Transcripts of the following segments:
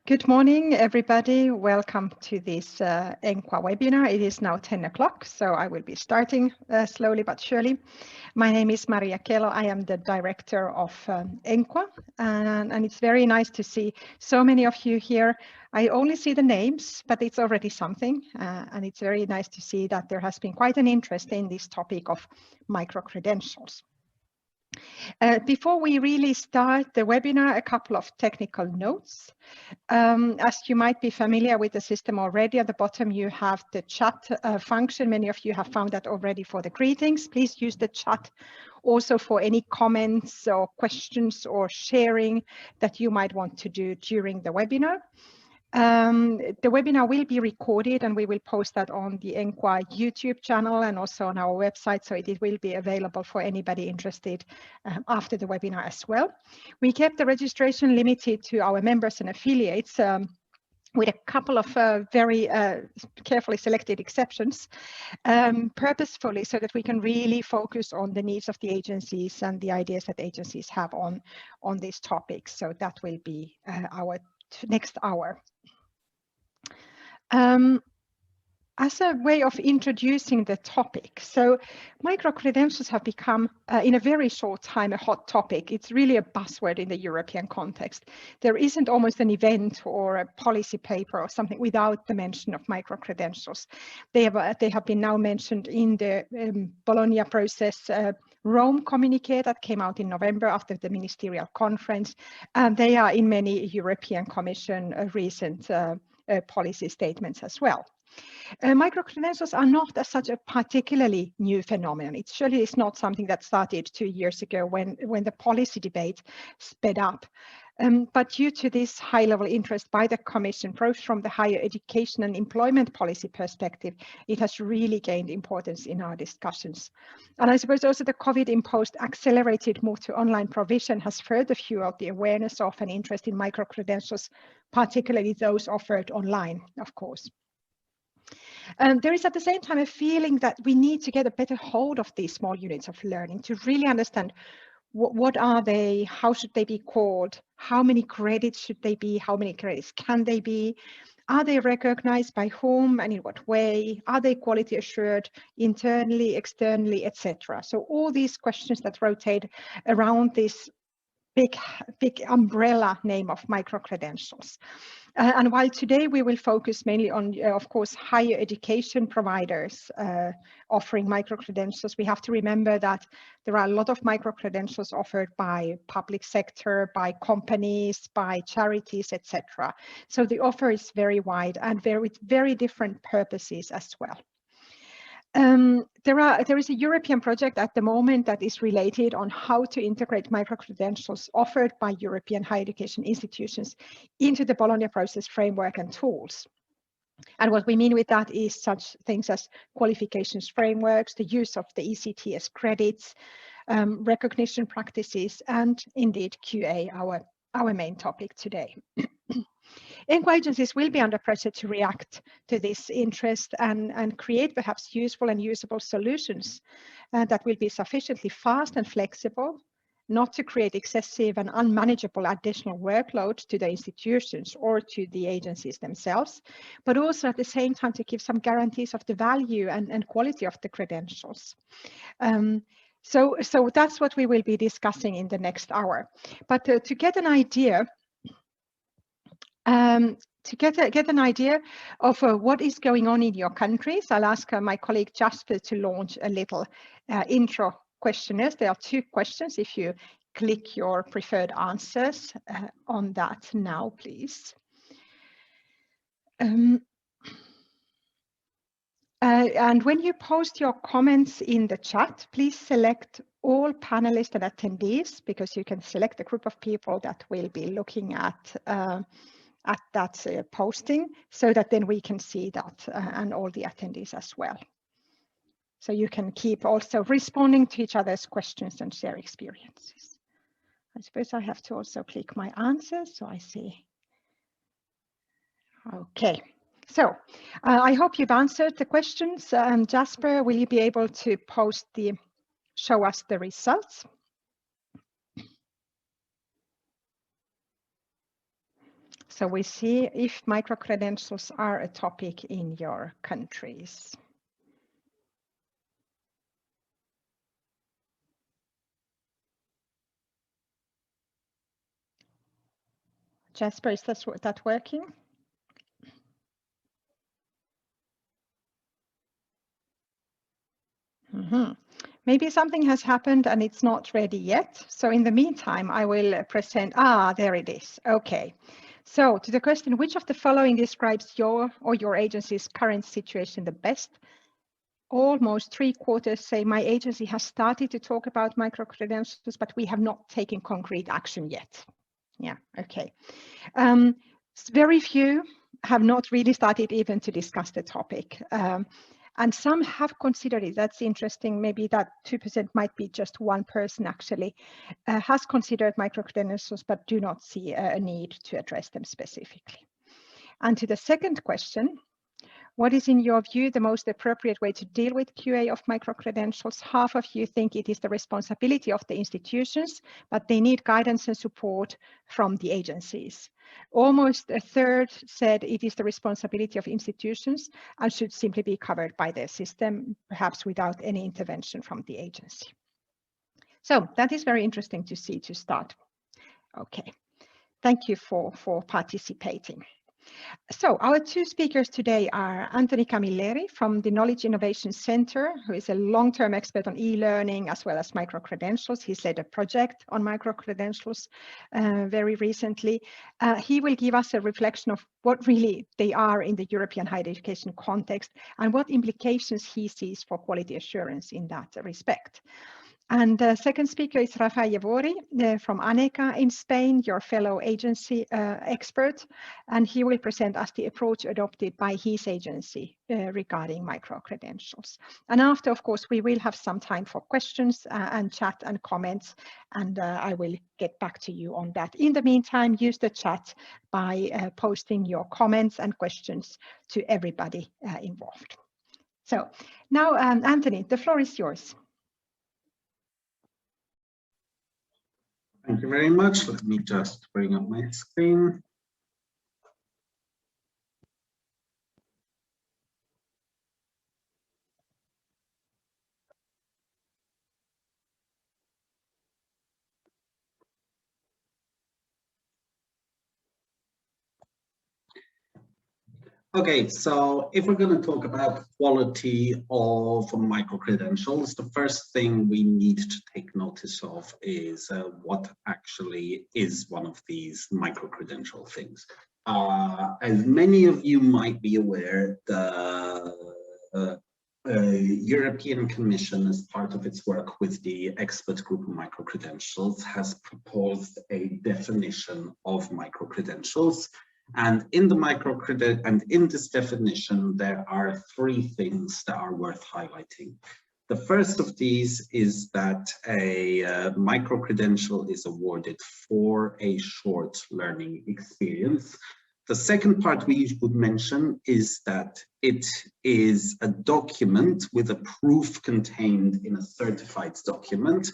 Good morning, everybody. Welcome to this ENQA webinar. It is now 10 o'clock, so I will be starting slowly but surely. My name is Maria Kelo. I am the director of ENQA, and it's very nice to see so many of you here. I only see the names, but it's already something, and it's very nice to see that there has been quite an interest in this topic of micro-credentials. Before we really start the webinar, a couple of technical notes. As you might be familiar with the system already, at the bottom you have the chat function. Many of you have found that already for the greetings. Please use the chat also for any comments or questions or sharing that you might want to do during the webinar. The webinar will be recorded and we will post that on the ENQA YouTube channel and also on our website, so it will be available for anybody interested after the webinar as well. We kept the registration limited to our members and affiliates with a couple of very carefully selected exceptions, purposefully, so that we can really focus on the needs of the agencies and the ideas that agencies have on this topic. So that will be our next hour. As a way of introducing the topic, so micro-credentials have become, in a very short time, a hot topic. It's really a buzzword in the European context. There isn't almost an event or a policy paper or something without the mention of micro-credentials. They have been now mentioned in the Bologna process Rome communique that came out in November after the ministerial conference, and they are in many European Commission recent policy statements as well. Micro-credentials are not as such a particularly new phenomenon. It surely is not something that started 2 years ago when the policy debate sped up. But due to this high-level interest by the Commission, both from the higher education and employment policy perspective, it has really gained importance in our discussions. And I suppose also the COVID-imposed accelerated move to online provision has further fueled the awareness of and interest in micro-credentials, particularly those offered online, of course. There is at the same time a feeling that we need to get a better hold of these small units of learning to really understand what are they, how should they be called, how many credits should they be, how many credits can they be, are they recognized by whom and in what way, are they quality assured internally, externally, etc. So all these questions that rotate around this big umbrella name of micro-credentials. And while today we will focus mainly on, of course, higher education providers offering micro-credentials, we have to remember that there are a lot of micro-credentials offered by public sector, by companies, by charities, etc. So the offer is very wide and with very different purposes as well. There is a European project at the moment that is related on how to integrate micro-credentials offered by European higher education institutions into the Bologna process framework and tools. And what we mean with that is such things as qualifications frameworks, the use of the ECTS credits, recognition practices, and indeed QA, our main topic today. ENQA agencies will be under pressure to react to this interest and create perhaps useful and usable solutions that will be sufficiently fast and flexible, not to create excessive and unmanageable additional workload to the institutions or to the agencies themselves, but also at the same time to give some guarantees of the value and quality of the credentials. So that's what we will be discussing in the next hour. But to get an idea, get an idea of what is going on in your countries, I'll ask my colleague Jasper to launch a little intro questionnaires. There are 2 questions. If you click your preferred answers on that now, please. And when you post your comments in the chat, please select all panelists and attendees, because you can select a group of people that will be looking at that posting, so that then we can see that and all the attendees as well. So you can keep also responding to each other's questions and share experiences. I suppose I have to also click my answers, so I see. Okay, so I hope you've answered the questions. Jasper, will you be able to show us the results? So we see if micro-credentials are a topic in your countries. Jasper, is that working? Mm-hmm. Maybe something has happened and it's not ready yet. So in the meantime, I will present, there it is. Okay. So to the question, which of the following describes your or your agency's current situation the best? Almost 3/4 say my agency has started to talk about micro-credentials, but we have not taken concrete action yet. Yeah, okay. Very few have not really started even to discuss the topic. And some have considered it. That's interesting. Maybe that 2% might be just one person actually has considered micro-credentials, but do not see a need to address them specifically. And to the second question, what is in your view the most appropriate way to deal with QA of micro-credentials? Half of you think it is the responsibility of the institutions, but they need guidance and support from the agencies. Almost a third said it is the responsibility of institutions and should simply be covered by their system, perhaps without any intervention from the agency. So that is very interesting to see to start. Okay, thank you for participating. So our two speakers today are Anthony Camilleri from the Knowledge Innovation Center, who is a long-term expert on e-learning as well as micro-credentials. He's led a project on micro-credentials very recently. He will give us a reflection of what really they are in the European higher education context and what implications he sees for quality assurance in that respect. And the second speaker is Rafael Yevori from ENQA in Spain, your fellow agency expert, and he will present us the approach adopted by his agency regarding micro-credentials. And after, of course, we will have some time for questions and chat and comments, and I will get back to you on that. In the meantime, use the chat by posting your comments and questions to everybody involved. So now, Anthony, the floor is yours. Thank you very much. Let me just bring up my screen. Okay, so if we're going to talk about quality of micro-credentials, the first thing we need to take notice of is what actually is one of these micro-credential things. As many of you might be aware, the European Commission, as part of its work with the expert group on micro-credentials, has proposed a definition of micro-credentials. And in this definition, there are three things that are worth highlighting. The first of these is that a micro-credential is awarded for a short learning experience. The second part we would mention is that it is a document with a proof contained in a certified document.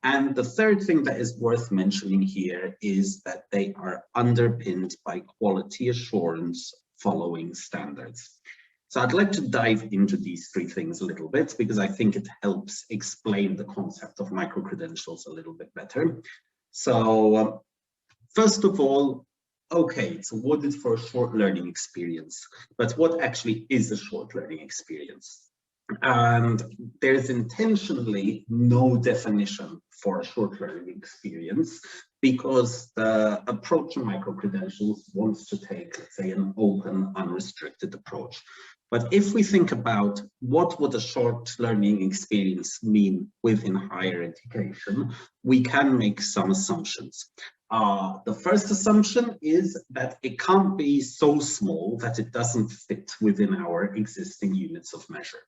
And the third thing that is worth mentioning here is that they are underpinned by quality assurance following standards. So I'd like to dive into these three things a little bit because I think it helps explain the concept of micro-credentials a little bit better. So first of all, okay, it's awarded for a short learning experience, but what actually is a short learning experience? And there's intentionally no definition for a short learning experience because the approach to micro-credentials wants to take, let's say, an open, unrestricted approach. But if we think about what would a short learning experience mean within higher education, we can make some assumptions. The first assumption is that it can't be so small that it doesn't fit within our existing units of measure.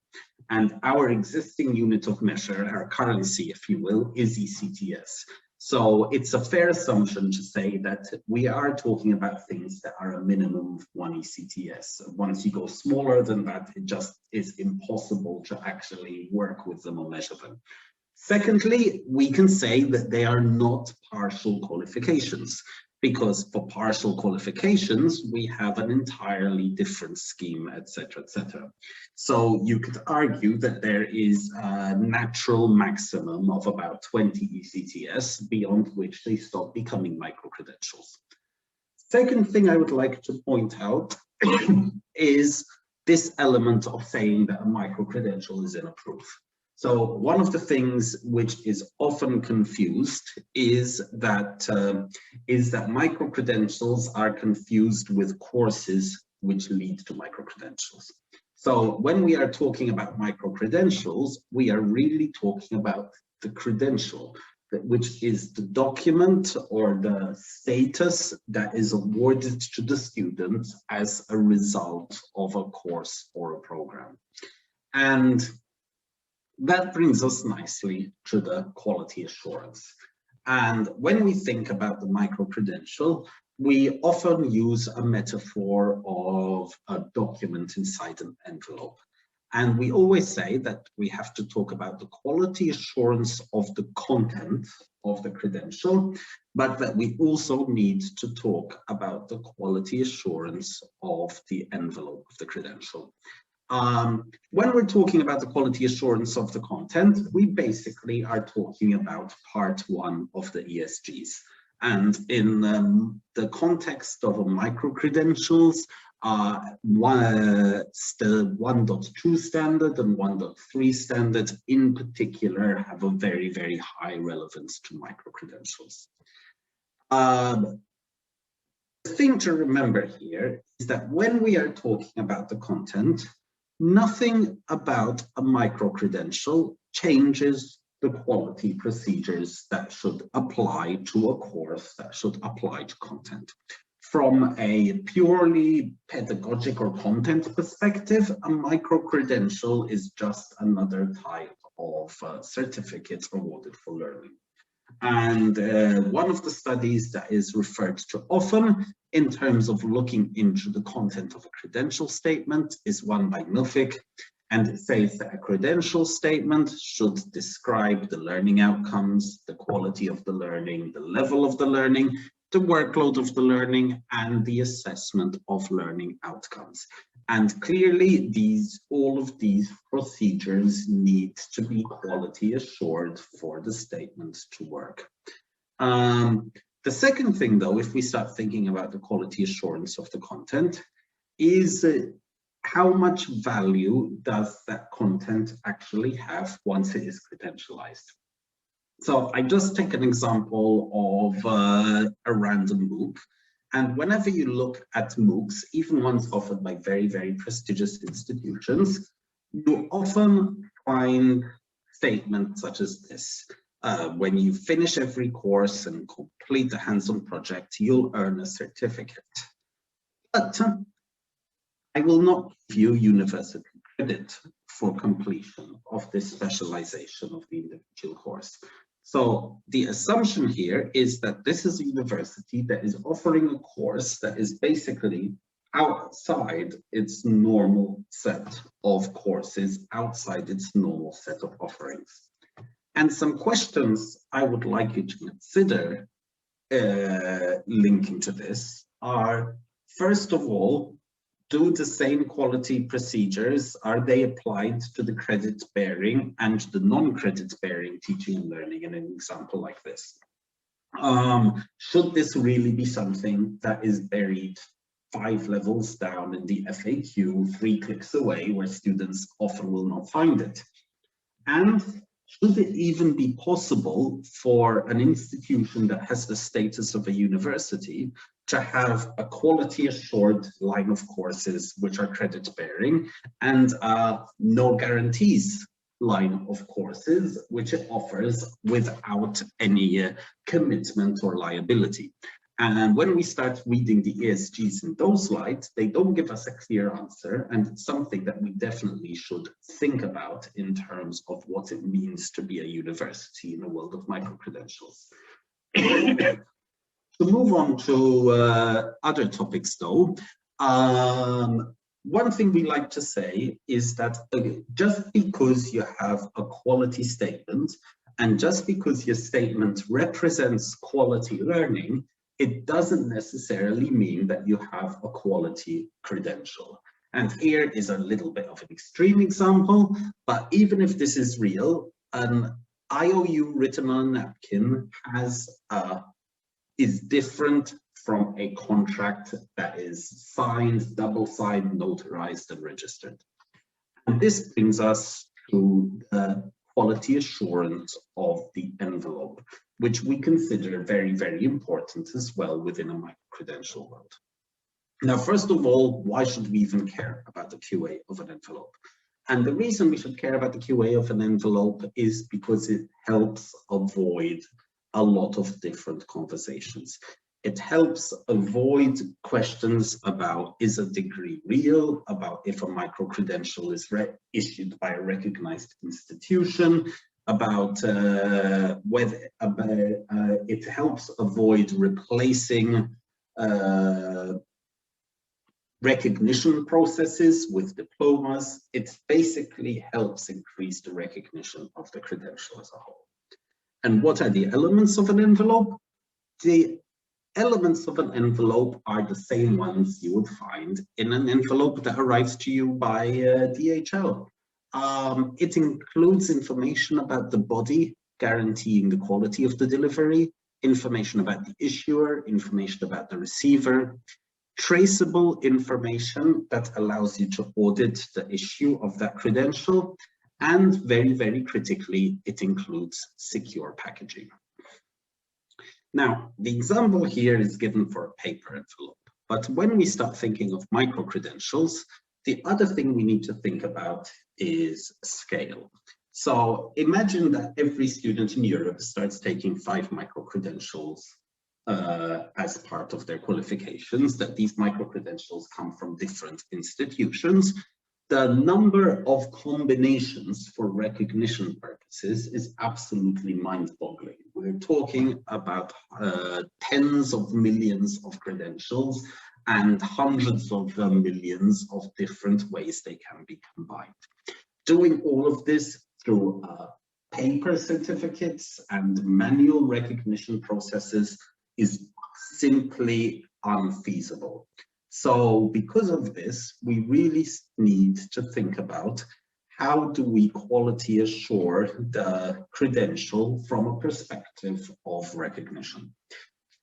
And our existing unit of measure, our currency, if you will, is ECTS. So it's a fair assumption to say that we are talking about things that are a minimum of 1 ECTS. Once you go smaller than that, it just is impossible to actually work with them or measure them. Secondly, we can say that they are not partial qualifications. because for partial qualifications, we have an entirely different scheme, etc., etc. So you could argue that there is a natural maximum of about 20 ECTS, beyond which they stop becoming micro-credentials. Second thing I would like to point out is this element of saying that a micro-credential is in a proof. So one of the things which is often confused is that micro-credentials are confused with courses which lead to micro-credentials. So when we are talking about micro-credentials, we are really talking about the credential, which is the document or the status that is awarded to the student as a result of a course or a program. And that brings us nicely to the quality assurance. And when we think about the micro-credential, we often use a metaphor of a document inside an envelope. And we always say that we have to talk about the quality assurance of the content of the credential, but that we also need to talk about the quality assurance of the envelope of the credential. When we're talking about the quality assurance of the content, we basically are talking about part one of the ESGs. And in the context of a micro-credentials, 1.2 standard and 1.3 standard in particular have a very, very high relevance to micro-credentials. The thing to remember here is that when we are talking about the content, nothing about a micro-credential changes the quality procedures that should apply to a course, that should apply to content. From a purely pedagogic or content perspective, a micro-credential is just another type of certificate awarded for learning. And one of the studies that is referred to often in terms of looking into the content of a credential statement is one by Milfick, and it says that a credential statement should describe the learning outcomes, the quality of the learning, the level of the learning, the workload of the learning, and the assessment of learning outcomes. And clearly, all of these procedures need to be quality assured for the statement to work. The second thing, though, if we start thinking about the quality assurance of the content, is how much value does that content actually have once it is credentialized? So I just take an example of a random MOOC. And whenever you look at MOOCs, even ones offered by very, very prestigious institutions, you often find statements such as this. When you finish every course and complete a hands-on project, you'll earn a certificate. But I will not give you university credit for completion of this specialization of the individual course. So the assumption here is that this is a university that is offering a course that is basically outside its normal set of courses, outside its normal set of offerings. And some questions I would like you to consider linking to this are, first of all, do the same quality procedures, are they applied to the credit bearing and the non-credit bearing teaching and learning in an example like this? Should this really be something that is buried 5 levels down in the FAQ, 3 clicks away, where students often will not find it? And should it even be possible for an institution that has the status of a university to have a quality assured line of courses which are credit bearing and no guarantees line of courses which it offers without any commitment or liability? And when we start reading the ESGs in those lights, they don't give us a clear answer, and it's something that we definitely should think about in terms of what it means to be a university in a world of micro-credentials. To move on to other topics though, one thing we like to say is that just because you have a quality statement and just because your statement represents quality learning, it doesn't necessarily mean that you have a quality credential. And here is a little bit of an extreme example, but even if this is real, an IOU written on a napkin is different from a contract that is signed, double signed, notarized, and registered. And this brings us to the quality assurance of the envelope, which we consider very, very important as well within a micro-credential world. Now, first of all, why should we even care about the QA of an envelope? And the reason we should care about the QA of an envelope is because it helps avoid a lot of different conversations. It helps avoid questions about, is a degree real, about if a micro-credential is issued by a recognized institution, about whether it helps avoid replacing recognition processes with diplomas. It basically helps increase the recognition of the credential as a whole. And what are the elements of an envelope? The elements of an envelope are the same ones you would find in an envelope that arrives to you by DHL. It includes information about the body, guaranteeing the quality of the delivery, information about the issuer, information about the receiver, traceable information that allows you to audit the issue of that credential, and very, very critically, it includes secure packaging. Now, the example here is given for a paper envelope, but when we start thinking of micro-credentials, the other thing we need to think about is scale. So imagine that every student in Europe starts taking 5 micro-credentials as part of their qualifications, that these micro-credentials come from different institutions. The number of combinations for recognition purposes is absolutely mind-boggling. We're talking about tens of millions of credentials and hundreds of millions of different ways they can be combined. Doing all of this through paper certificates and manual recognition processes is simply unfeasible. So because of this, we really need to think about how do we quality assure the credential from a perspective of recognition.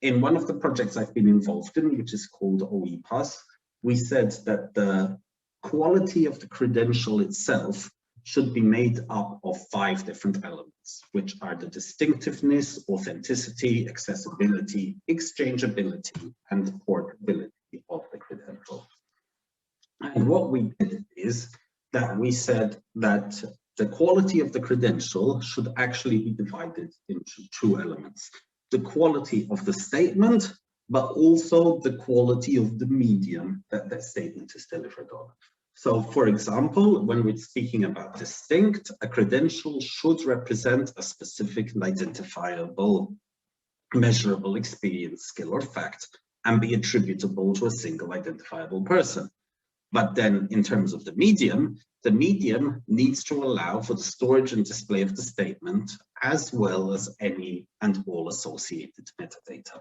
In one of the projects I've been involved in, which is called OEPAS, we said that the quality of the credential itself should be made up of 5 different elements, which are the distinctiveness, authenticity, accessibility, exchangeability, and portability of the credential. And what we did is that we said that the quality of the credential should actually be divided into 2 elements. The quality of the statement, but also the quality of the medium that that statement is delivered on. So, for example, when we're speaking about distinct, a credential should represent a specific and identifiable, measurable experience, skill, or fact, and be attributable to a single identifiable person. But then, in terms of the medium needs to allow for the storage and display of the statement, as well as any and all associated metadata.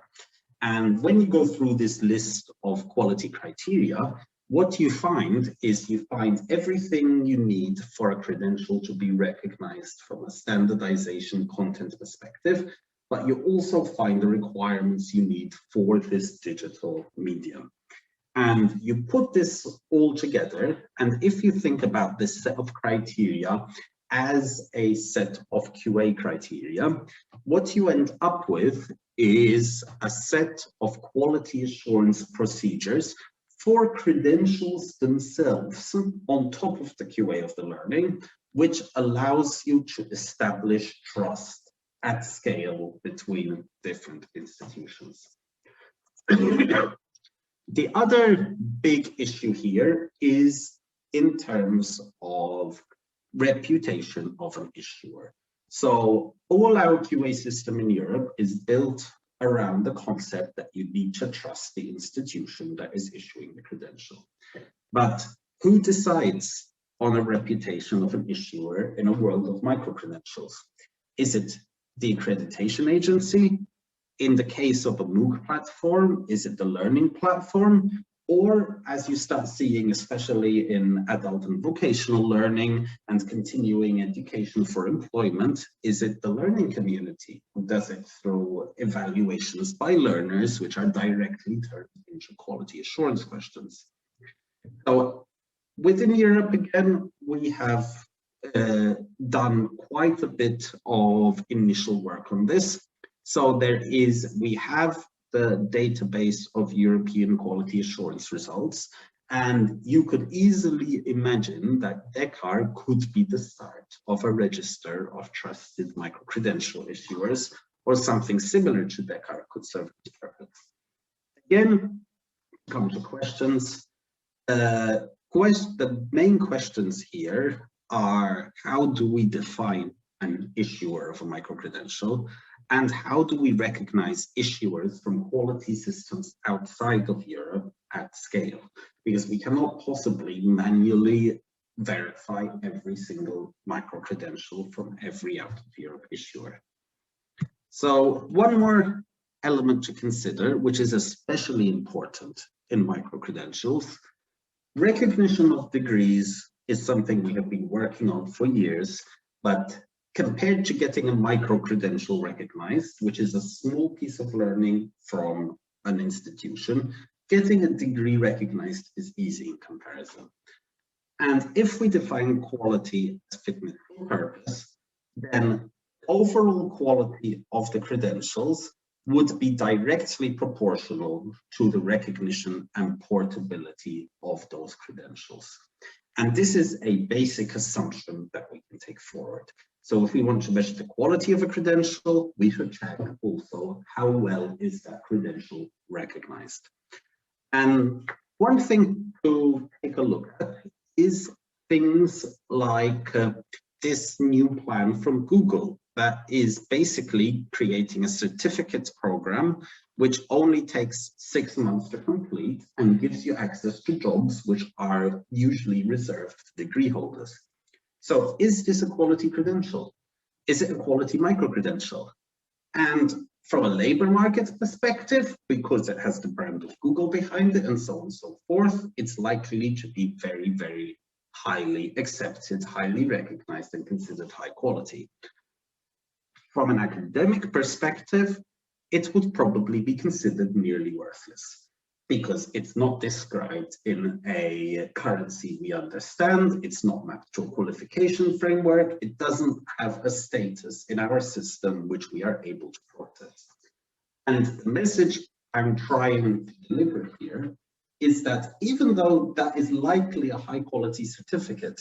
And when you go through this list of quality criteria, what you find is you find everything you need for a credential to be recognized from a standardization content perspective, but you also find the requirements you need for this digital medium. And you put this all together, and if you think about this set of criteria as a set of QA criteria, what you end up with is a set of quality assurance procedures for credentials themselves on top of the QA of the learning, which allows you to establish trust at scale between different institutions. The other big issue here is in terms of reputation of an issuer. So all our QA system in Europe is built around the concept that you need to trust the institution that is issuing the credential. But who decides on a reputation of an issuer in a world of micro-credentials? Is it the accreditation agency? in the case of a MOOC platform, is it the learning platform? Or as you start seeing, especially in adult and vocational learning and continuing education for employment, is it the learning community who does it through evaluations by learners, which are directly turned into quality assurance questions? So within Europe, again, we have done quite a bit of initial work on this. So we have the database of European quality assurance results, and you could easily imagine that DECAR could be the start of a register of trusted microcredential issuers, or something similar to DECAR could serve this purpose. Again, come to questions. The main questions here are, how do we define an issuer of a microcredential? And how do we recognize issuers from quality systems outside of Europe at scale? Because we cannot possibly manually verify every single microcredential from every out of Europe issuer. So one more element to consider, which is especially important in microcredentials. Recognition of degrees is something we have been working on for years, but compared to getting a micro-credential recognized, which is a small piece of learning from an institution, getting a degree recognized is easy in comparison. And if we define quality as fitness for purpose, then overall quality of the credentials would be directly proportional to the recognition and portability of those credentials. And this is a basic assumption that we can take forward. So if we want to measure the quality of a credential, we should check also how well is that credential recognized. And one thing to take a look at is things like this new plan from Google that is basically creating a certificate program which only takes 6 months to complete and gives you access to jobs which are usually reserved for degree holders. So is this a quality credential? Is it a quality micro-credential? And from a labor market perspective, because it has the brand of Google behind it and so on and so forth, it's likely to be very, very highly accepted, highly recognized and considered high quality. From an academic perspective, it would probably be considered nearly worthless because it's not described in a currency we understand, it's not mapped to a qualification framework, it doesn't have a status in our system which we are able to process. And the message I'm trying to deliver here is that even though that is likely a high quality certificate,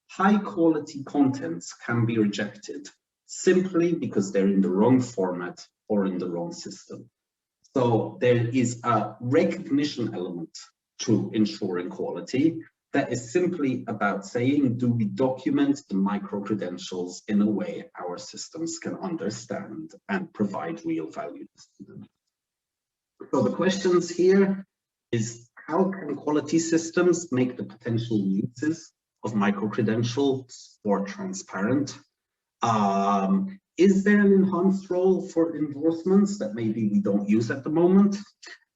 high quality contents can be rejected simply because they're in the wrong format or in the wrong system. So there is a recognition element to ensuring quality that is simply about saying, do we document the micro-credentials in a way our systems can understand and provide real value to students? So the questions here is, how can quality systems make the potential uses of micro-credentials more transparent? Is there an enhanced role for endorsements that maybe we don't use at the moment?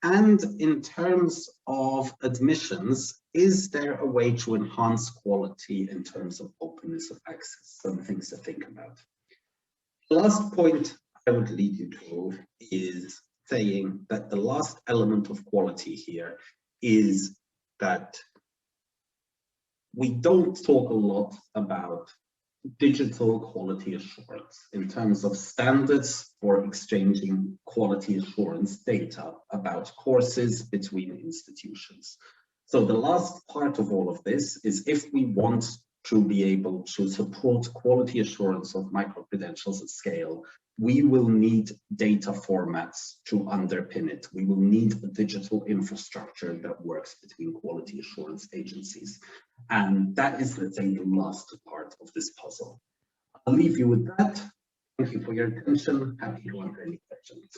And in terms of admissions, is there a way to enhance quality in terms of openness of access? Some things to think about. The last point I would lead you to is saying that the last element of quality here is that we don't talk a lot about digital quality assurance in terms of standards for exchanging quality assurance data about courses between institutions. So the last part of all of this is, if we want to be able to support quality assurance of micro-credentials at scale, we will need data formats to underpin it. We will need a digital infrastructure that works between quality assurance agencies. And that is, let's say, the last part of this puzzle. I'll leave you with that. Thank you for your attention. Happy to answer any questions.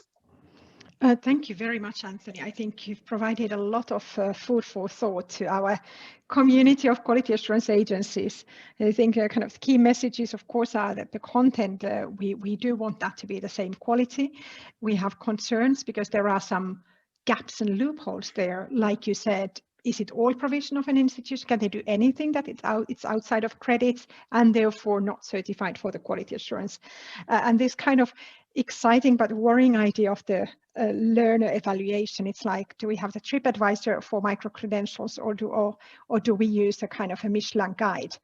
Thank you very much, Anthony. I think you've provided a lot of food for thought to our community of quality assurance agencies. I think kind of the key messages, of course, are that the content, we do want that to be the same quality. We have concerns because there are some gaps and loopholes there. Like you said, is it all provision of an institution? Can they do anything that it's outside of credits and therefore not certified for the quality assurance? And this kind of exciting but worrying idea of the learner evaluation. It's like, do we have the TripAdvisor for micro-credentials or do we use a kind of a Michelin guide?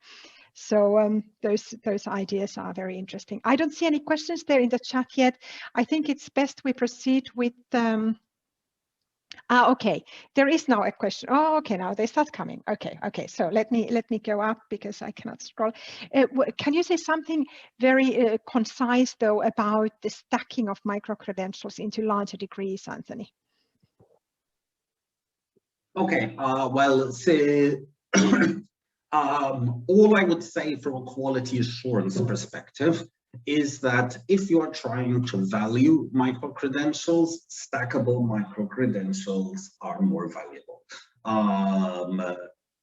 So those ideas are very interesting. I don't see any questions there in the chat yet. I think it's best we proceed with okay, there is now a question. Oh, okay, now they start coming. Okay. So let me go up because I cannot scroll. Can you say something very concise though about the stacking of micro-credentials into larger degrees, Anthony? Okay, well, so all I would say from a quality assurance perspective is that if you're trying to value micro-credentials, stackable micro-credentials are more valuable.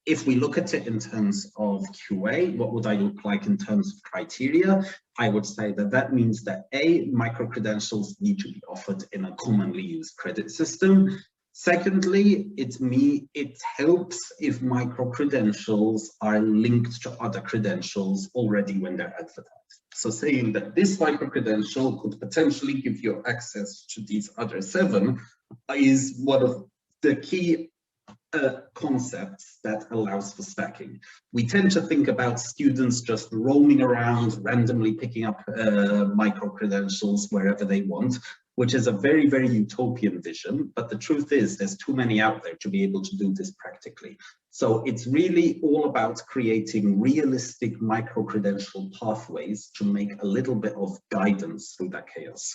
If we look at it in terms of QA, what would I look like in terms of criteria? I would say that that means that A, micro-credentials need to be offered in a commonly used credit system. Secondly, it helps if micro-credentials are linked to other credentials already when they're advertised. So saying that this micro-credential could potentially give you access to these other 7 is one of the key concepts that allows for stacking. We tend to think about students just roaming around, randomly picking up micro-credentials wherever they want, which is a very, very utopian vision. But the truth is there's too many out there to be able to do this practically. So it's really all about creating realistic micro-credential pathways to make a little bit of guidance through that chaos.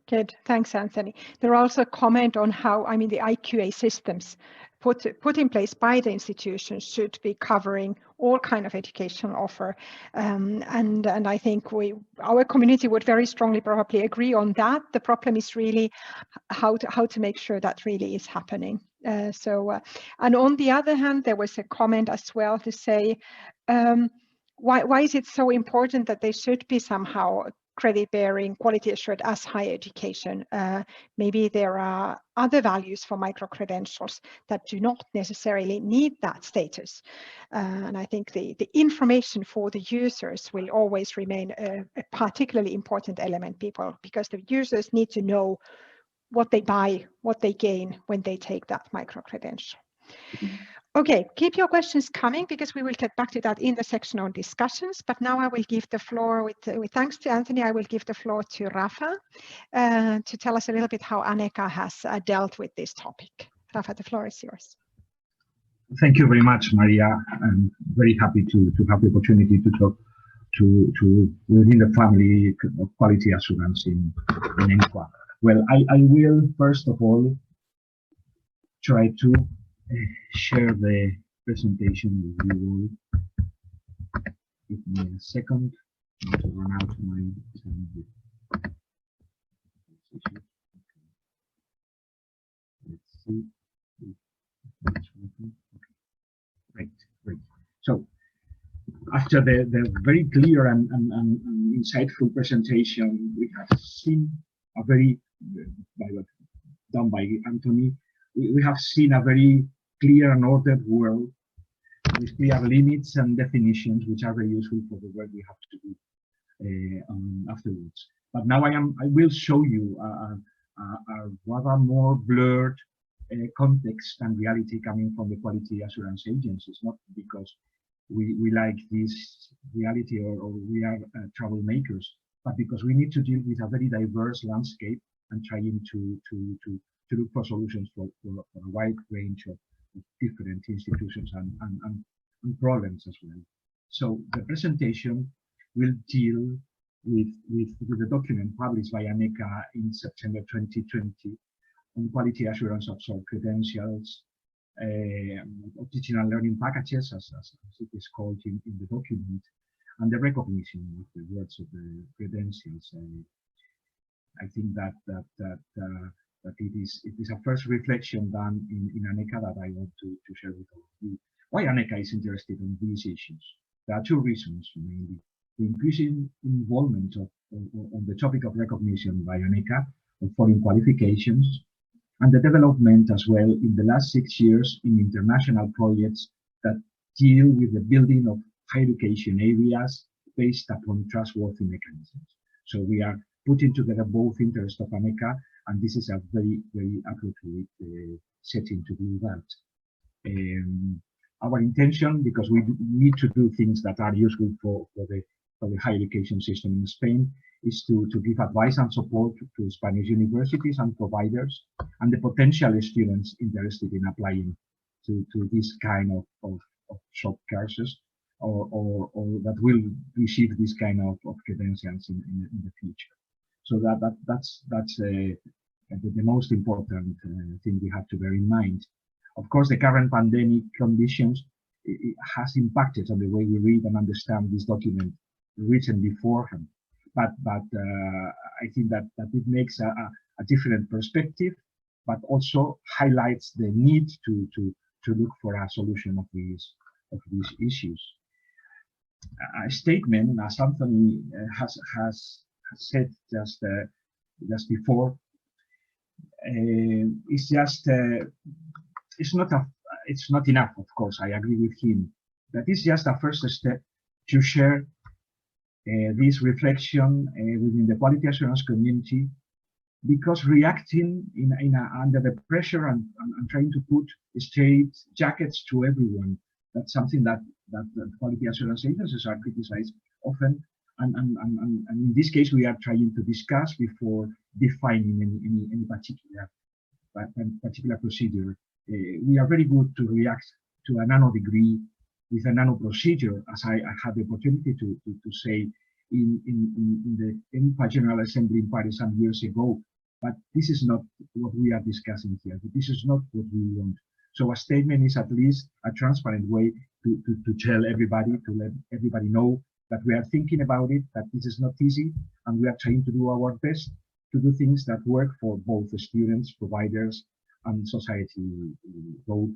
Good, thanks, Anthony. There are also a comment on how, I mean, the IQA systems put in place by the institutions should be covering all kind of educational offer. And I think our community would very strongly probably agree on that. The problem is really how to make sure that really is happening. And on the other hand, there was a comment as well to say, why is it so important that they should be somehow credit bearing, quality assured as higher education? Maybe there are other values for micro-credentials that do not necessarily need that status. And I think the information for the users will always remain a particularly important element, because the users need to know what they buy, what they gain when they take that micro-credential. Okay, keep your questions coming because we will get back to that in the section on discussions. But now I will give the floor, with thanks to Anthony, I will give the floor to Rafa to tell us a little bit how ENQA has dealt with this topic. Rafa, the floor is yours. Thank you very much, Maria. I'm very happy to have the opportunity to talk to within the family of quality assurance in ENQA. Well, I will first of all try to share the presentation with you all. Give me a second to run out my let's see. Okay. Great. So after the very clear and insightful presentation we have seen a very done by Anthony, we have seen a very clear and ordered world with clear limits and definitions, which are very useful for the work we have to do afterwards. But now I will show you a rather more blurred context and reality coming from the quality assurance agencies, not because we like this reality or we are troublemakers, but because we need to deal with a very diverse landscape and trying to look for solutions for a wide range of different institutions and problems as well. So the presentation will deal with the document published by ENQA in September 2020 on quality assurance of soft credentials, teaching and learning packages, as it is called in the document, and the recognition of the words of the credentials. I think that it is a first reflection done in ANECA that I want to share with all of you. Why ANECA is interested in these issues? There are two reasons mainly. The increasing involvement on the topic of recognition by ANECA of foreign qualifications, and the development as well in the last 6 years in international projects that deal with the building of higher education areas based upon trustworthy mechanisms. So we are putting together both interests of ANECA, and this is a very, very appropriate setting to do that. Our intention, because we need to do things that are useful for the higher education system in Spain, is to give advice and support to Spanish universities and providers and the potential students interested in applying to this kind of short courses or that will receive this kind of credentials in the future. So that's the most important thing we have to bear in mind. Of course, the current pandemic conditions it has impacted on the way we read and understand this document written beforehand. But I think that it makes a different perspective, but also highlights the need to look for a solution of these issues. A statement, as Anthony has said just before, is just it's not enough. Of course, I agree with him. That is just a first step to share this reflection within the quality assurance community, because reacting under the pressure and trying to put straight jackets to everyone, that's something that quality assurance agencies are criticized often. And in this case, we are trying to discuss before defining any particular procedure. We are very good to react to a nano degree with a nano procedure, as I had the opportunity to say in the ENQA General Assembly in Paris some years ago. But this is not what we are discussing here. This is not what we want. So a statement is at least a transparent way to tell everybody, to let everybody know that we are thinking about it, that this is not easy, and we are trying to do our best to do things that work for both the students, providers, and society both.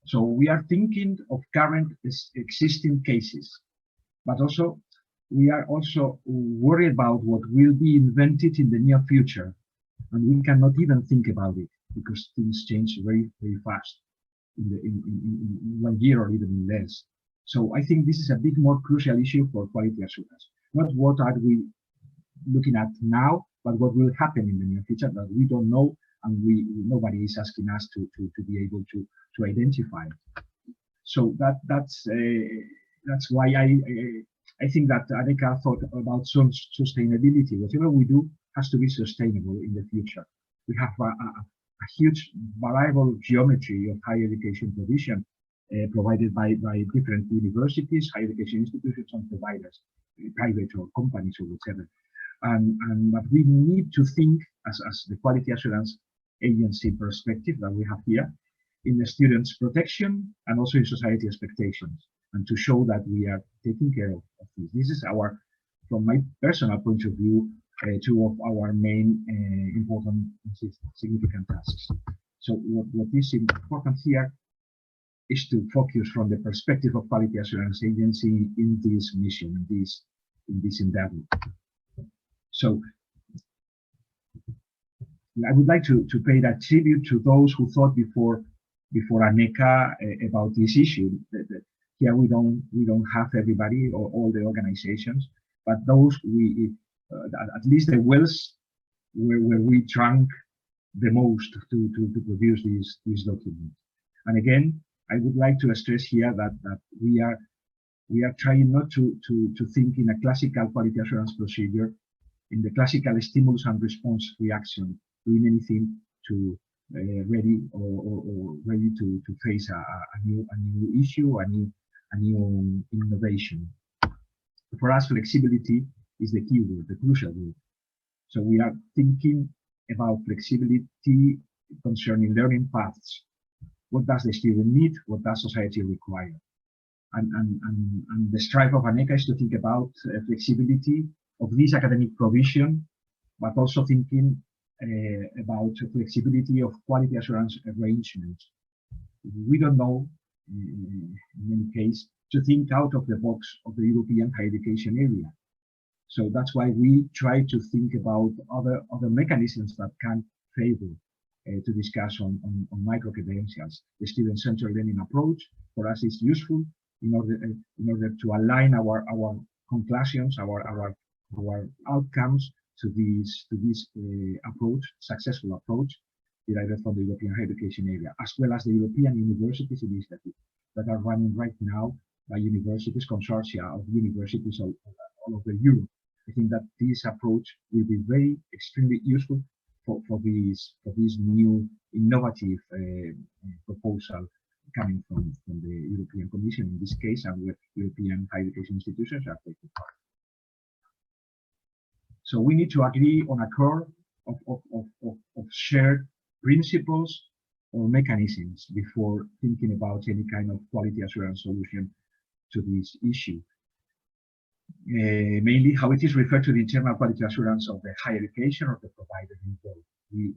So we are thinking of current existing cases, but also we are also worried about what will be invented in the near future, and we cannot even think about it because things change very, very fast in 1 year or even less. So I think this is a bit more crucial issue for quality assurance. Not what are we looking at now, but what will happen in the near future that we don't know, and nobody is asking us to be able to identify. So that's why I think that ANECA thought about some sustainability. Whatever we do has to be sustainable in the future. We have a huge variable geometry of higher education provision provided by different universities, higher education institutions, and providers, private or companies or whatever. But we need to think as the quality assurance agency perspective that we have here in the students' protection and also in society expectations, and to show that we are taking care of this. This is from my personal point of view, two of our main important significant tasks. So what is important here is to focus from the perspective of quality assurance agency in this mission, in this endeavor. So I would like to pay that tribute to those who thought before ANECA about this issue. Here we don't have everybody or all the organizations, but those at least the wells where we drank the most to produce this document. And again, I would like to stress here that we are trying not to think in a classical quality assurance procedure, in the classical stimulus and response reaction, doing anything to ready to face a new issue, a new innovation. For us, flexibility is the key word, the crucial word. So we are thinking about flexibility concerning learning paths. What does the student need? What does society require? And the strive of ANECA is to think about flexibility of this academic provision but also thinking about flexibility of quality assurance arrangements. We don't know, in any case, to think out of the box of the European higher education area. So that's why we try to think about other mechanisms that can favor to discuss on micro-credentials. The student-centered learning approach for us is useful in order to align our conclusions, our outcomes to this approach, successful approach derived from the European higher education area, as well as the European Universities Initiative that are running right now by universities, consortia of universities all over Europe. I think that this approach will be very extremely useful for this new innovative proposal coming from the European Commission in this case, and where European higher education institutions are taking part. So we need to agree on a core of shared principles or mechanisms before thinking about any kind of quality assurance solution to this issue. Mainly how it is referred to the internal quality assurance of the higher education or the provider involved.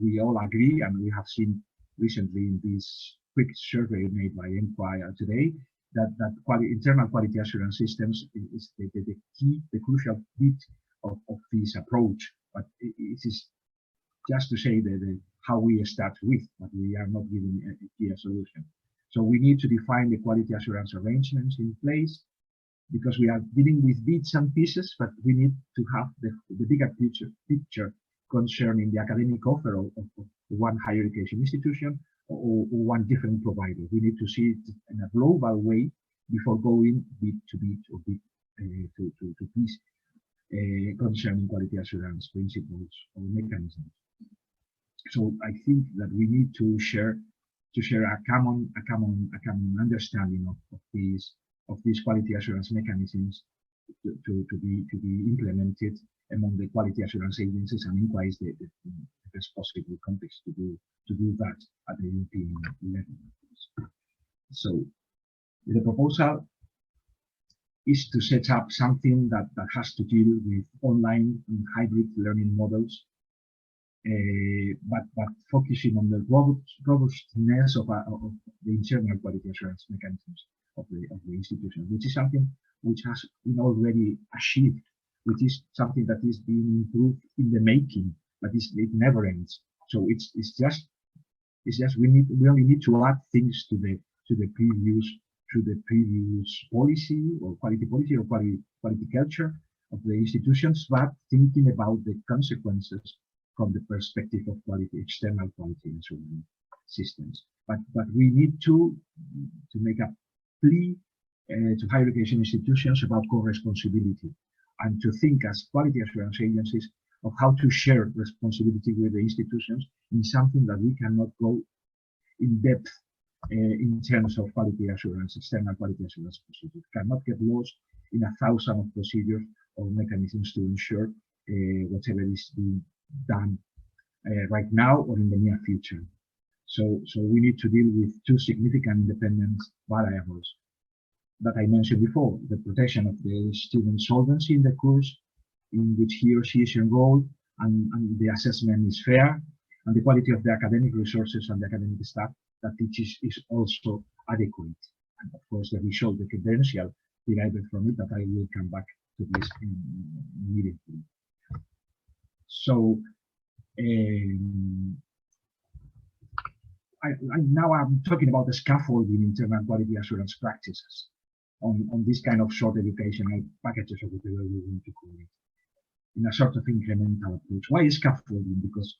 We all agree, and we have seen recently in this quick survey made by ENQA today, that internal quality assurance systems is the key, the crucial bit of this approach. But it is just to say that how we start with, but we are not giving a clear solution. So we need to define the quality assurance arrangements in place, because we are dealing with bits and pieces, but we need to have the bigger picture concerning the academic offer of one higher education institution or one different provider. We need to see it in a global way before going bit to bit or bit to piece concerning quality assurance principles or mechanisms. So I think that we need to share a common understanding of these quality assurance mechanisms to be implemented among the quality assurance agencies, and ENQA is the best possible context to do that at the European level. So the proposal is to set up something that has to deal with online and hybrid learning models, but focusing on the robustness of the internal quality assurance mechanisms of the institution, which is something which has been already achieved, which is something that is being improved in the making, but it never ends. So it's just we only need to add things to the previous policy or quality culture of the institutions, but thinking about the consequences from the perspective of external quality assurance systems. But we need to make a plea to higher education institutions about co-responsibility, and to think as quality assurance agencies of how to share responsibility with the institutions in something that we cannot go in depth in terms of quality assurance, external quality assurance procedures. Cannot get lost in 1,000 of procedures or mechanisms to ensure whatever is being done right now or in the near future. So we need to deal with two significant independent variables that I mentioned before: the protection of the student's solvency in the course in which he or she is enrolled, and the assessment is fair, and the quality of the academic resources and the academic staff that teaches is also adequate. And of course, the result, the credential derived from it, that I will come back to this immediately. So now I'm talking about the scaffolding internal quality assurance practices on this kind of short educational packages, or whatever we want to call it, in a sort of incremental approach. Why is scaffolding? Because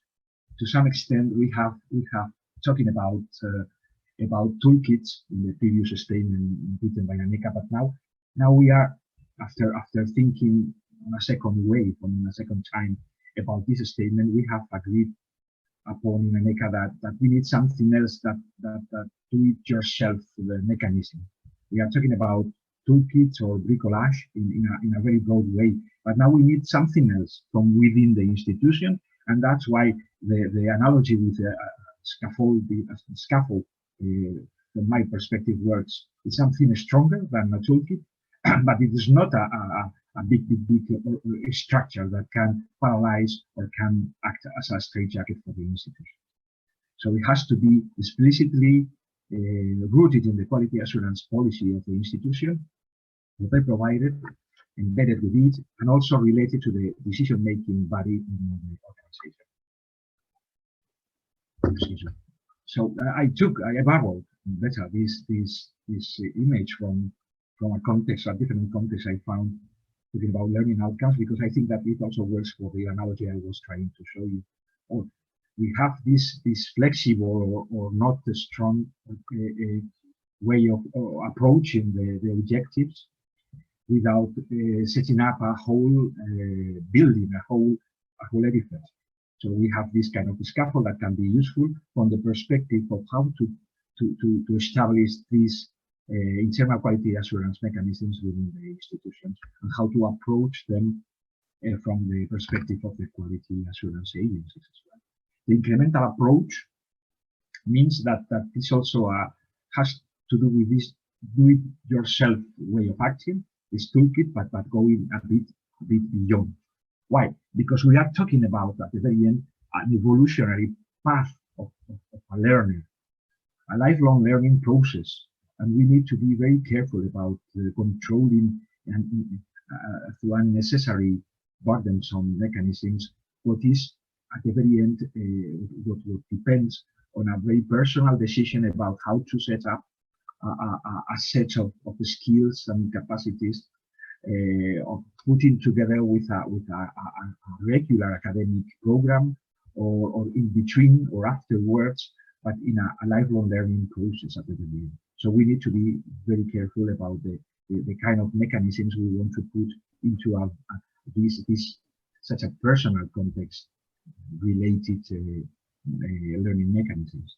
to some extent we have talking about toolkits in the previous statement written by ENQA, but now we are after thinking on a second wave, on a second time about this statement, we have agreed upon in ENQA that we need something else that do-it-yourself the mechanism. We are talking about toolkits or bricolage in a very broad way, but now we need something else from within the institution, and that's why the analogy with the scaffold from my perspective works. It's something stronger than a toolkit, but it is not a big structure that can paralyze or can act as a straitjacket for the institution. So it has to be explicitly rooted in the quality assurance policy of the institution, what they provided, embedded with it, and also related to the decision-making body in the organization. So I borrowed better this image from a context, a different context I found talking about learning outcomes, because I think that it also works for the analogy I was trying to show you. Or we have this flexible or not a strong way of approaching the objectives without setting up a whole building, a whole edifice. So we have this kind of scaffold that can be useful from the perspective of how to establish these internal quality assurance mechanisms within the institutions and how to approach them from the perspective of the quality assurance agencies as well. The incremental approach means that this also has to do with this do-it-yourself way of acting, this toolkit, but going a bit beyond. Why? Because we are talking about, at the very end, an evolutionary path of a learner, a lifelong learning process. And we need to be very careful about controlling and through unnecessary burdensome mechanisms what is, at the very end, what depends on a very personal decision about how to set up a set of skills and capacities of putting together with a regular academic program or in between or afterwards, but in a lifelong learning process at the beginning. So we need to be very careful about the kind of mechanisms we want to put into this such a personal context related learning mechanisms.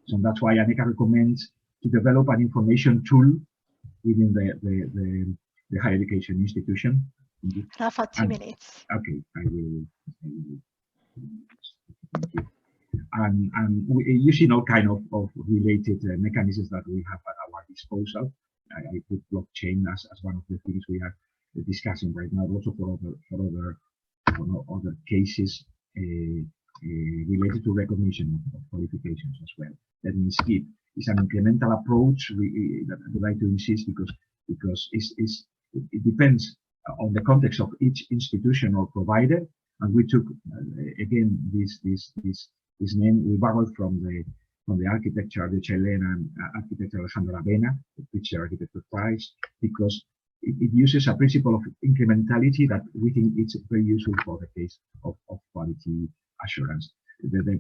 So that's why ENQA recommends to develop an information tool within the higher education institution. Rafa, 2 minutes. Okay, I will. Thank you. And using all kind of related mechanisms that we have at our disposal. I put blockchain as one of the things we are discussing right now, also for other cases related to recognition of qualifications as well. That means it's an incremental approach that I would like to insist because it depends on the context of each institution or provider. And we took again this name we borrowed from the architecture, the Chilean architect Alejandro Avena, the Picture Architecture Prize, because it uses a principle of incrementality that we think it's very useful for the case of quality assurance. The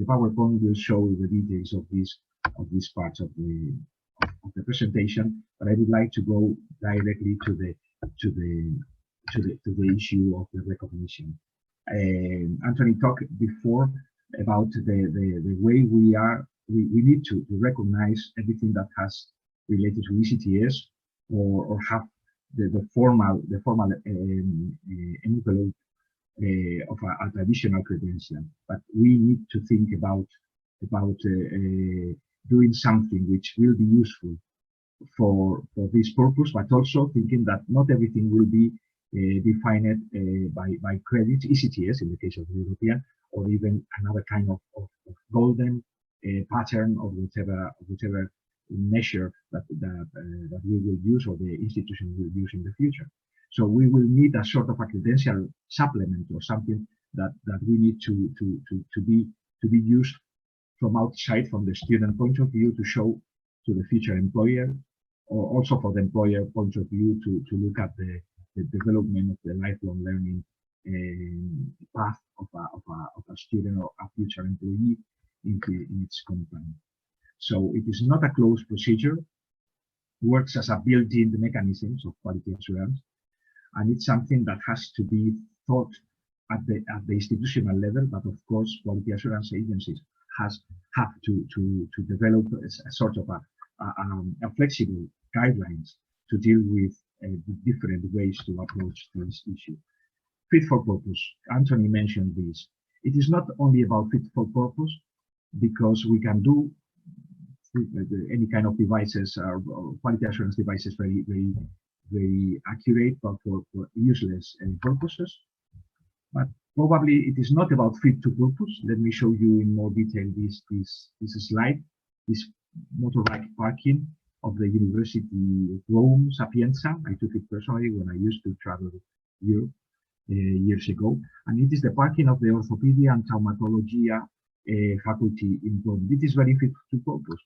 PowerPoint will show the details of these parts of the presentation, but I would like to go directly to the issue of the recognition. Anthony talked before about the way we need to recognize everything that has related to ECTS or have the formal envelope of a traditional credential. But we need to think about doing something which will be useful for this purpose, but also thinking that not everything will be defined by credits, ECTS in the case of the European, or even another kind of golden pattern or whichever measure that we will use or the institution will use in the future. So we will need a sort of a credential supplement or something that we need to be used from outside, from the student point of view, to show to the future employer, or also for the employer point of view to look at the development of the lifelong learning path of a student or a future employee in its company. So it is not a closed procedure, works as a built-in mechanisms of quality assurance, and it's something that has to be thought at the institutional level. But of course, quality assurance agencies have to develop a sort of a flexible guidelines to deal with different ways to approach this issue. Fit for purpose. Anthony mentioned this. It is not only about fit for purpose, because we can do any kind of devices or quality assurance devices very very accurate, but for useless purposes. But probably it is not about fit to purpose. Let me show you in more detail this slide, this motorbike parking of the University of Rome Sapienza. I took it personally when I used to travel Europe years ago, and it is the parking of the Orthopedia and Traumatologia faculty in Rome. It is very fit to purpose.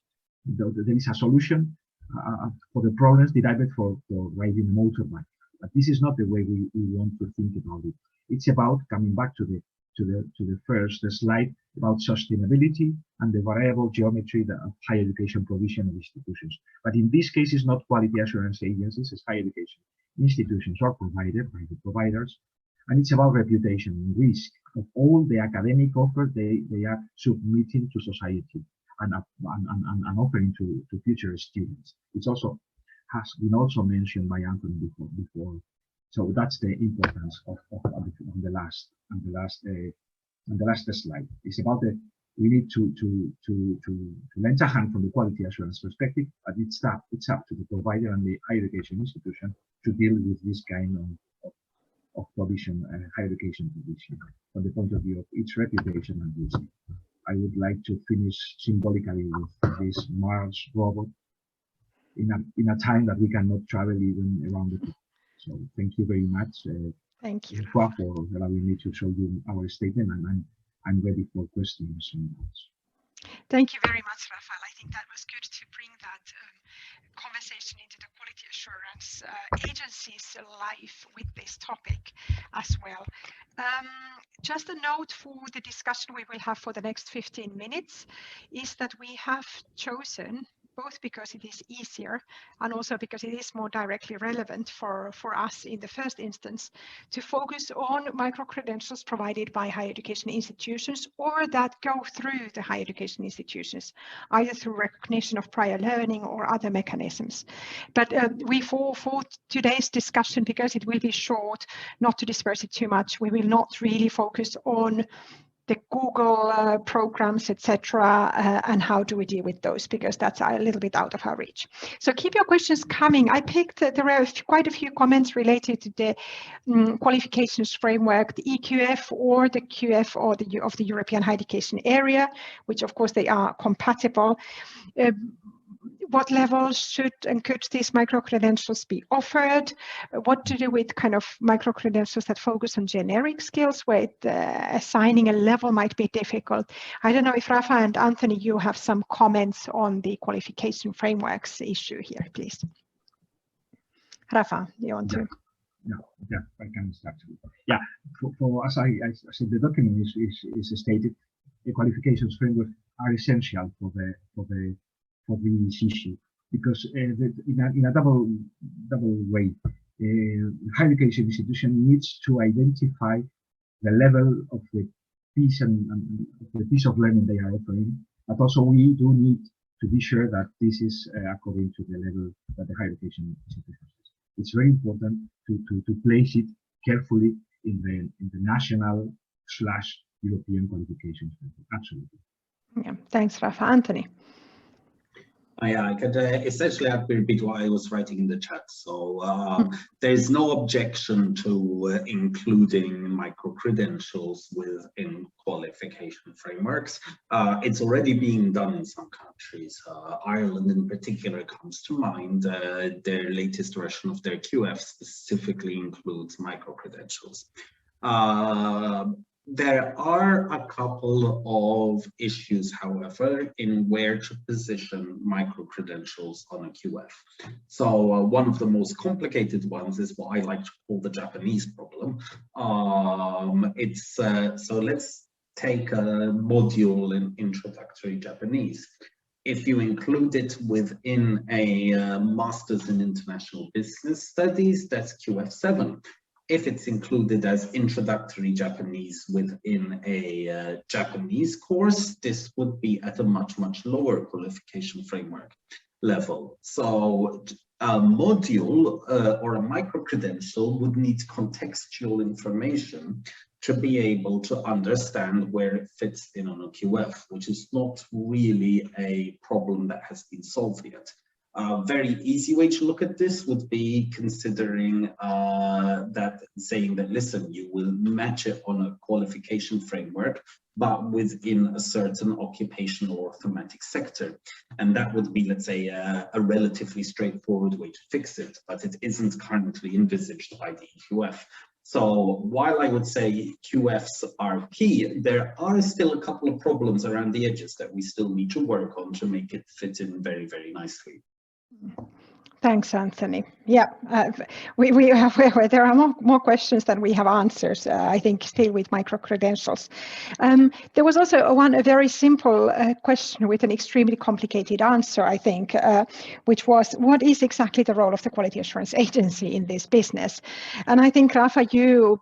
There is a solution for the problems derived for riding a motorbike, but this is not the way we want to think about it. It's about coming back to the first slide about sustainability and the variable geometry of higher education provision of institutions. But in this case, it's not quality assurance agencies, it's higher education institutions are provided by the providers, and it's about reputation and risk of all the academic offers they are submitting to society and offering to future students. It's also has been also mentioned by Anthony before. So that's the importance of the last slide. It's about we need to lend a hand from the quality assurance perspective, but it's up to the provider and the higher education institution to deal with this kind of provision, higher education provision, from the point of view of its reputation and risk. I would like to finish symbolically with this Mars robot in a time that we cannot travel even around the world. So thank you very much. Thank you for allowing me to show you our statement, and I'm ready for questions. Thank you very much, Rafael. I think that was good to bring that conversation into the quality assurance agency's life with this topic as well. Just a note for the discussion we will have for the next 15 minutes is that we have chosen, both because it is easier and also because it is more directly relevant for us in the first instance, to focus on micro-credentials provided by higher education institutions or that go through the higher education institutions, either through recognition of prior learning or other mechanisms. But for today's discussion, because it will be short, not to disperse it too much, we will not really focus on the Google programs, etc., and how do we deal with those, because that's a little bit out of our reach. So keep your questions coming. I picked, there are quite a few comments related to the qualifications framework, the EQF or the QF or of the European higher education area, which of course they are compatible. What levels should and could these micro-credentials be offered? What to do with kind of micro-credentials that focus on generic skills where assigning a level might be difficult? I don't know if Rafa and Anthony, you have some comments on the qualification frameworks issue here, please. Rafa, you want to? Yeah, I can start. Yeah, for as I said, the document is stated, the qualifications framework are essential for this issue, because in a double way, higher education institution needs to identify the level of the piece and the piece of learning they are offering, but also we do need to be sure that this is according to the level that the higher education institution has. It's very important to place it carefully in the national / European qualifications. Absolutely. Yeah, thanks, Rafa. Anthony. I could essentially repeat what I was writing in the chat. So there's no objection to including micro-credentials within qualification frameworks. It's already being done in some countries. Ireland in particular comes to mind. Their latest version of their QF specifically includes micro-credentials. There are a couple of issues, however, in where to position micro-credentials on a QF. So one of the most complicated ones is what I like to call the Japanese problem. So let's take a module in introductory Japanese. If you include it within a Master's in International Business Studies, that's QF7. If it's included as introductory Japanese within a Japanese course, this would be at a much lower qualification framework level. So a module or a micro-credential would need contextual information to be able to understand where it fits in on a QF, which is not really a problem that has been solved yet. A very easy way to look at this would be considering saying that, listen, you will match it on a qualification framework, but within a certain occupational or thematic sector. And that would be, let's say, a relatively straightforward way to fix it, but it isn't currently envisaged by the EQF. So while I would say QFs are key, there are still a couple of problems around the edges that we still need to work on to make it fit in very, very nicely. Thanks, Anthony. Yeah, there are more questions than we have answers, I think, still with micro-credentials. There was also a very simple question with an extremely complicated answer, I think, which was, what is exactly the role of the quality assurance agency in this business? And I think, Rafa, you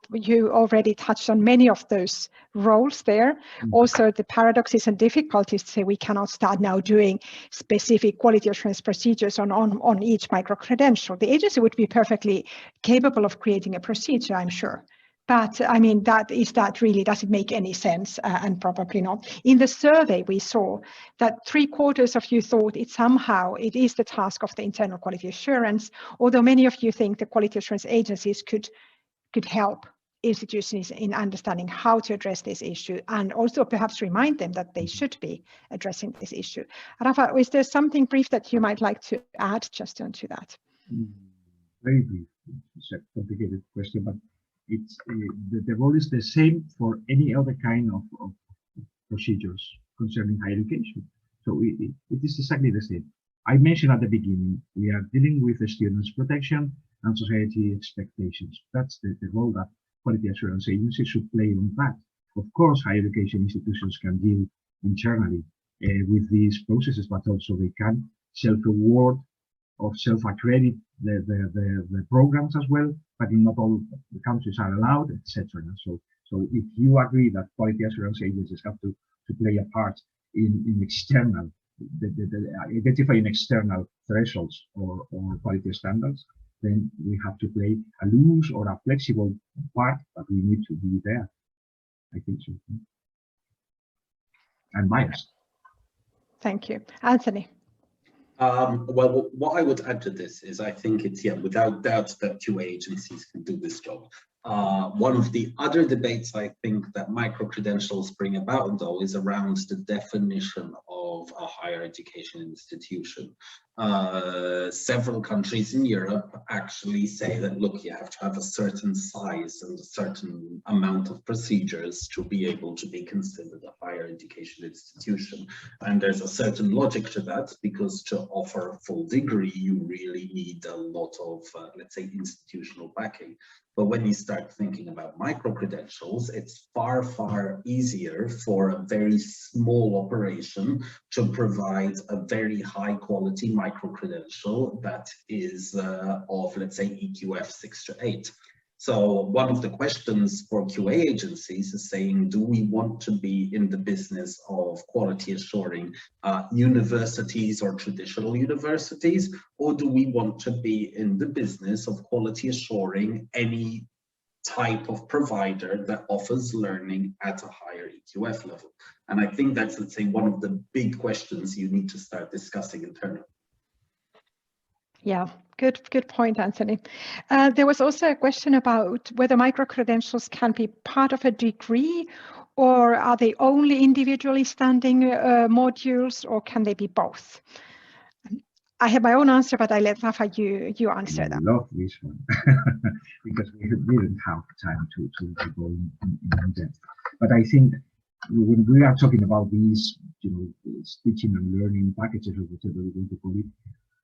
already touched on many of those roles there. Also, the paradoxes and difficulties to say we cannot start now doing specific quality assurance procedures on each micro-credential. The agency would be perfectly capable of creating a procedure, I'm sure. But I mean, does it make any sense? And probably not. In the survey, we saw that 3/4 of you thought it is the task of the internal quality assurance, although many of you think the quality assurance agencies could help institutions in understanding how to address this issue, and also perhaps remind them that they should be addressing this issue. Rafa, is there something brief that you might like to add just onto that? Very brief. It's a complicated question, but it's the role is the same for any other kind of procedures concerning higher education. So it is exactly the same. I mentioned at the beginning, we are dealing with the students' protection and society expectations. That's the role that quality assurance agencies should play on that. Of course, higher education institutions can deal internally with these processes, but also they can self-award or self-accredit the programs as well, but in not all the countries are allowed, etc. So if you agree that quality assurance agencies have to play a part in external, identifying external thresholds or quality standards, then we have to play a loose or a flexible part, but we need to be there. I think so. I'm biased. Thank you. Anthony. Well, what I would add to this is I think it's, without doubt that QA agencies can do this job. One of the other debates I think that micro-credentials bring about, though, is around the definition of a higher education institution. Several countries in Europe actually say that, look, you have to have a certain size and a certain amount of procedures to be able to be considered a higher education institution. And there's a certain logic to that, because to offer a full degree, you really need a lot of, let's say, institutional backing. But when you start thinking about micro-credentials, it's far, far easier for a very small operation to provide a very high quality micro-credential that is of, let's say, EQF 6 to 8. So one of the questions for QA agencies is saying, do we want to be in the business of quality assuring universities or traditional universities, or do we want to be in the business of quality assuring any type of provider that offers learning at a higher EQF level? And I think that's, let's say, one of the big questions you need to start discussing internally. Yeah, good point, Anthony. There was also a question about whether micro-credentials can be part of a degree, or are they only individually standing modules, or can they be both? I have my own answer, but I let Rafa you answer that. I love this one because we didn't have time to go in depth. But I think when we are talking about these, teaching and learning packages, or whatever we want to call it,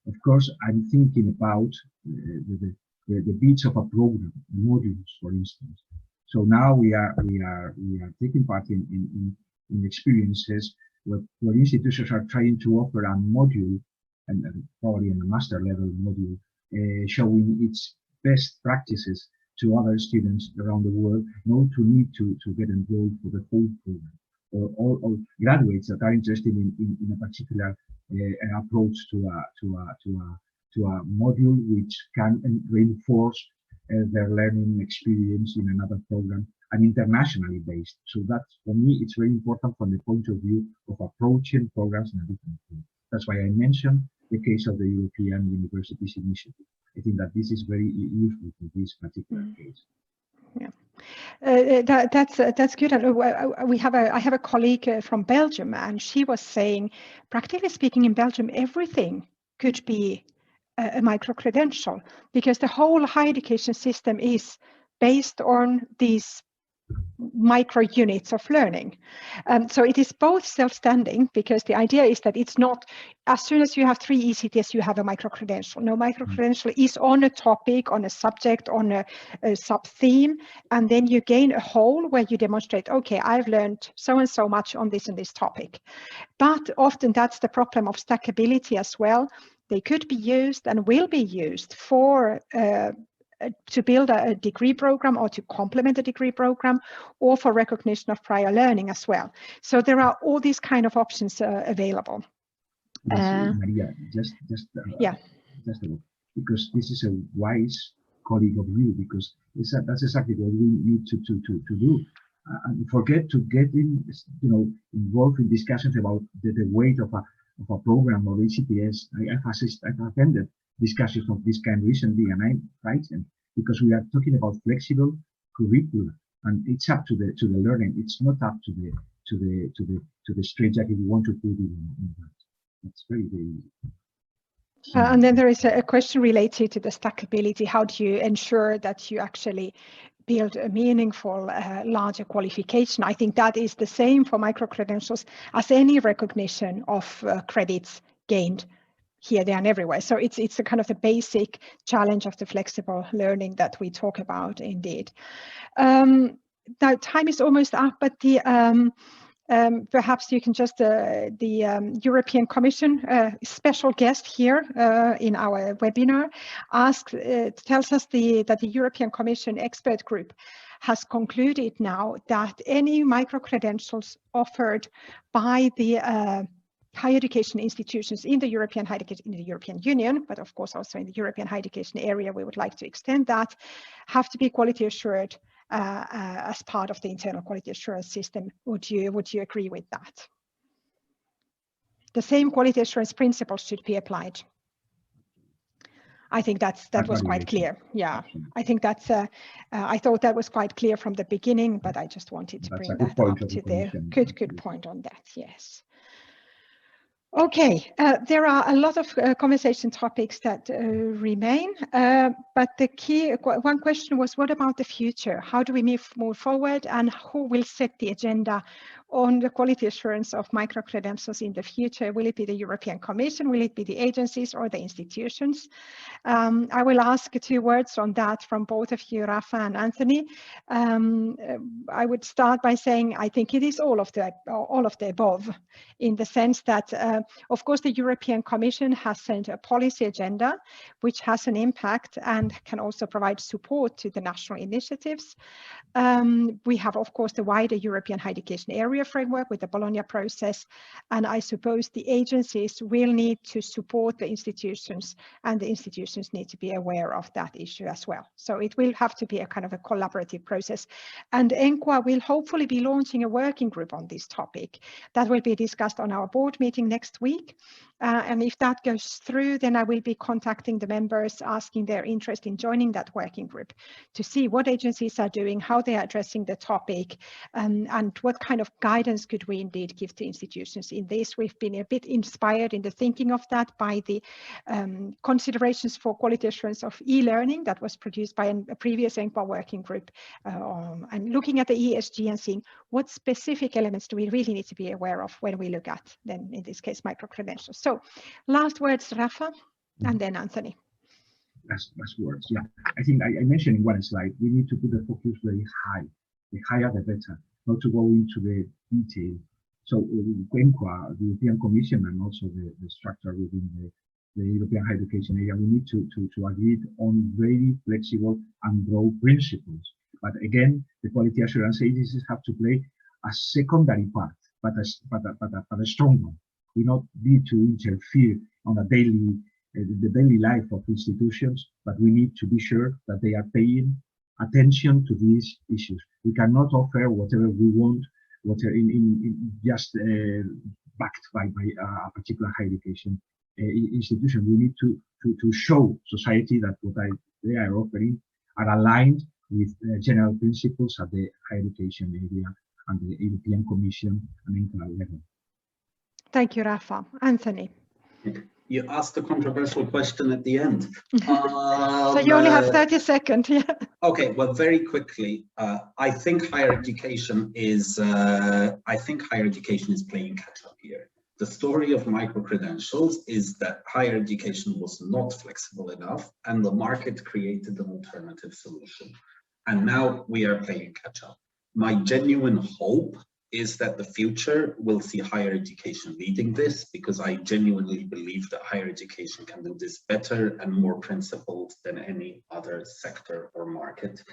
of course, I'm thinking about the bits of a program, modules, for instance. So now we are taking part in experiences where institutions are trying to offer a module, and probably in a master level module, showing its best practices to other students around the world, not to need to get enrolled for the whole program, or graduates that are interested in a particular approach to a module which can reinforce their learning experience in another program, and internationally based. So that's, for me, it's very important from the point of view of approaching programs in a different way. That's why I mentioned the case of the European Universities Initiative. I think that this is very useful in this particular case. Yeah. That's good. I have a colleague from Belgium, and she was saying, practically speaking, in Belgium, everything could be a micro-credential, because the whole higher education system is based on these micro units of learning. So it is both self-standing, because the idea is that it's not as soon as you have 3 ECTS, you have a micro-credential. No, micro-credential is on a topic, on a subject, on a sub-theme, and then you gain a whole where you demonstrate, okay, I've learned so and so much on this and this topic. But often that's the problem of stackability as well. They could be used and will be used for to build a degree program, or to complement a degree program, or for recognition of prior learning as well. So there are all these kind of options available. Maria, just because this is a wise colleague of you, because that's exactly what we need to do. And forget to get involved in discussions about the weight of a program or ECTS. I've attended discussions of this kind recently, and I'm frightened, because we are talking about flexible curricula, and it's up to the learning. It's not up to the straitjacket you want to put in that. It's very, very. And then there is a question related to the stackability. How do you ensure that you actually build a meaningful, larger qualification? I think that is the same for micro-credentials as any recognition of credits gained here, there, and everywhere. So it's a kind of the basic challenge of the flexible learning that we talk about, indeed. Now time is almost up, but perhaps you can just, the European Commission special guest here in our webinar tells us that the European Commission expert group has concluded now that any micro-credentials offered by the higher education institutions in the European Union, but of course also in the European higher education area, we would like to extend that, have to be quality assured as part of the internal quality assurance system. Would you agree with that? The same quality assurance principles should be applied. I think that was quite clear. Yeah, I think that's. I thought that was quite clear from the beginning, but I just wanted to bring that up to the good point on that. Yes. Okay, there are a lot of conversation topics that remain, but the key one question was, what about the future? How do we move forward, and who will set the agenda on the quality assurance of micro-credentials in the future? Will it be the European Commission? Will it be the agencies or the institutions? I will ask 2 words on that from both of you, Rafa and Anthony. I would start by saying I think it is all of the above, in the sense that, of course, the European Commission has sent a policy agenda which has an impact and can also provide support to the national initiatives. We have, of course, the wider European higher education area framework with the Bologna process, and I suppose the agencies will need to support the institutions, and the institutions need to be aware of that issue as well. So it will have to be a kind of a collaborative process, and ENQA will hopefully be launching a working group on this topic that will be discussed on our board meeting next week. And if that goes through, then I will be contacting the members, asking their interest in joining that working group to see what agencies are doing, how they are addressing the topic, and what kind of guidance could we indeed give to institutions in this. We've been a bit inspired in the thinking of that by the considerations for quality assurance of e-learning that was produced by a previous ENQA working group, and looking at the ESG and seeing what specific elements do we really need to be aware of when we look at, then in this case, micro-credentials. So last words, Rafa, and then Anthony. Last words, yeah. I think I mentioned in one slide, we need to put the focus very high. The higher the better, not to go into the detail. So ENQA, the European Commission, and also the structure within the European higher education area, we need to agree on very flexible and broad principles. But again, the quality assurance agencies have to play a secondary part, but a strong one. We not need to interfere on a the daily life of institutions, but we need to be sure that they are paying attention to these issues. We cannot offer whatever we want, whatever just backed by a particular higher education institution. We need to show society that what they are offering are aligned with general principles at the higher education area and the European Commission and ENQA level. Thank you, Rafa. Anthony. You asked a controversial question at the end. So you only have 30 seconds. Yeah. Okay, well, very quickly, I think higher education is playing catch up here. The story of micro-credentials is that higher education was not flexible enough and the market created an alternative solution. And now we are playing catch up. My genuine hope is that the future will see higher education leading this, because I genuinely believe that higher education can do this better and more principled than any other sector or market.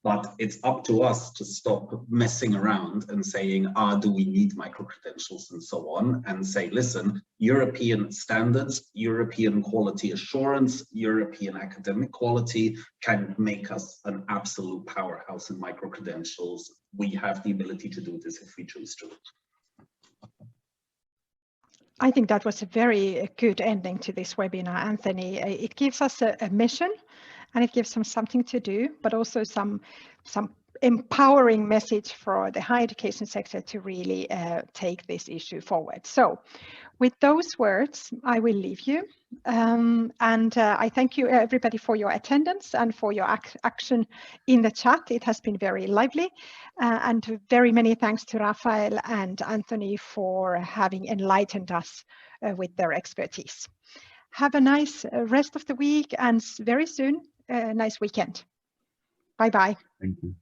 But it's up to us to stop messing around and saying, do we need micro-credentials and so on, and say, listen, European standards, European quality assurance, European academic quality can make us an absolute powerhouse in micro-credentials. We have the ability to do this if we choose to. I think that was a very good ending to this webinar, Anthony. It gives us a mission, and it gives them something to do, but also some empowering message for the higher education sector to really take this issue forward. So with those words, I will leave you. And I thank you everybody for your attendance and for your action in the chat. It has been very lively. And very many thanks to Rafael and Anthony for having enlightened us with their expertise. Have a nice rest of the week, and very soon, a nice weekend. Bye-bye. Thank you.